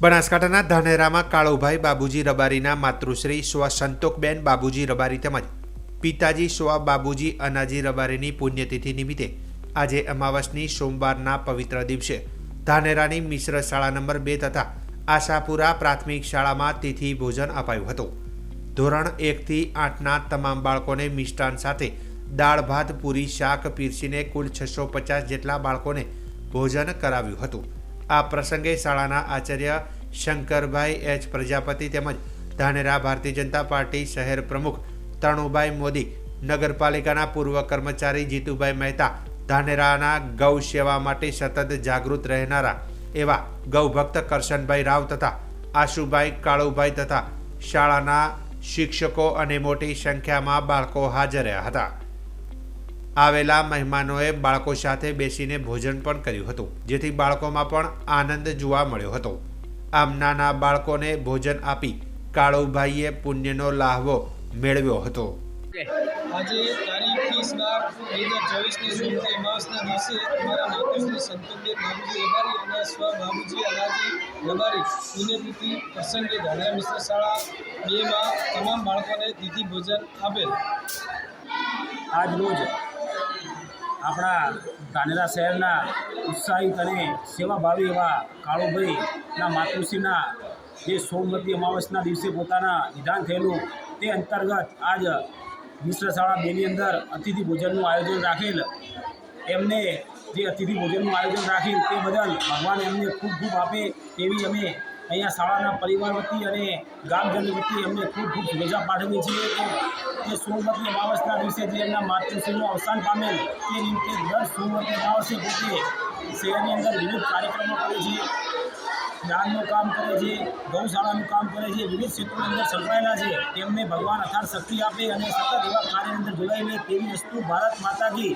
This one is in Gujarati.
બનાસકાંઠાના ધાનેરામાં કાળુભાઈ બાબુજી રબારીના માતૃશ્રી સ્વ સંતોકબેન બાબુજી રબારી તેમજ પિતાજી સ્વ બાબુજી અનાજી રબારીની પુણ્યતિથિ નિમિત્તે આજે અમાવસની સોમવારના પવિત્ર દિવસે ધાનેરાની મિશ્ર શાળા નંબર 2 તથા આશાપુરા પ્રાથમિક શાળામાં તિથિ ભોજન અપાયું હતું। ધોરણ 1 થી 8ના તમામ બાળકોને મિષ્ટાન સાથે દાળ ભાત પૂરી શાક પીરસીને કુલ 650 જેટલા બાળકોને ભોજન કરાવ્યું હતું। આ પ્રસંગે શાળાના આચાર્ય શંકરભાઈ એચ પ્રજાપતિ તેમજ ધાનેરા ભારતીય જનતા પાર્ટી શહેર પ્રમુખ તણુભાઈ મોદી, નગરપાલિકાના પૂર્વ કર્મચારી જીતુભાઈ મહેતા, ધાનેરાના ગૌ સેવા માટે સતત જાગૃત રહેનારા એવા ગૌભક્ત કરશનભાઈ રાવ તથા આશુભાઈ કાળુભાઈ તથા શાળાના શિક્ષકો અને મોટી સંખ્યામાં બાળકો હાજર રહ્યા હતા। આવેલા મહેમાનોએ બાળકો સાથે બેસીને ભોજન પણ કર્યું હતું, જેથી બાળકોમાં પણ આનંદ જોવા મળ્યો હતો। આમ નાના બાળકોને ભોજન આપી કાળુભાઈએ પુણ્યનો લાહવો મેળવ્યો હતો। આજે તારીખ 30/12/2024ની સોમથી અમાવસના દિવસે અમારા માતૃશ્રી સંતોકબેન બાબુજી રબારી અને સ્વ બાબુજી અનાજી રબારી પુણ્યતિથિ પ્રસંગે ધાનેરા મિશ્ર શાળા 2માં તમામ બાળકોને તિથિ ભોજન આપેલ। આજ રોજ આપણા ધાનેરા શહેરના ઉત્સાહિત અને સેવાભાવી એવા કાળુભાઈના માતૃશ્રીના જે સોમવતી અમાવસના દિવસે પોતાના નિધાન થયેલું તે અંતર્ગત આજ મિશ્ર શાળા 2ની અંદર અતિથિ ભોજનનું આયોજન રાખેલ। એમને જે અતિથિ ભોજનનું આયોજન રાખેલ તે બદલ ભગવાન એમને ખૂબ ખૂબ આપે તેવી અમે અહીંયા શાળાના પરિવાર વતી અને ગામજનો વતી એમને ખૂબ ખૂબ શુભેચ્છા પાઠવીએ છીએ કે સોમવતી અમાવસના દિવસે જે એમના માતૃશ્રીનું અવસાન પામેલ તે નિમિત્તે દર સોમવતી અમાવસે પોતે શહેરની અંદર વિવિધ કાર્યક્રમો કરે છે, દાનનું કામ કરે છે, ગૌશાળાનું કામ કરે છે, વિવિધ ક્ષેત્રોની અંદર સંકળાયેલા છે। તેમને ભગવાન અથાર શક્તિ આપે અને સતત એવા કાર્યની અંદર જોડાઈને તેવી વસ્તુ ભારત માતા કી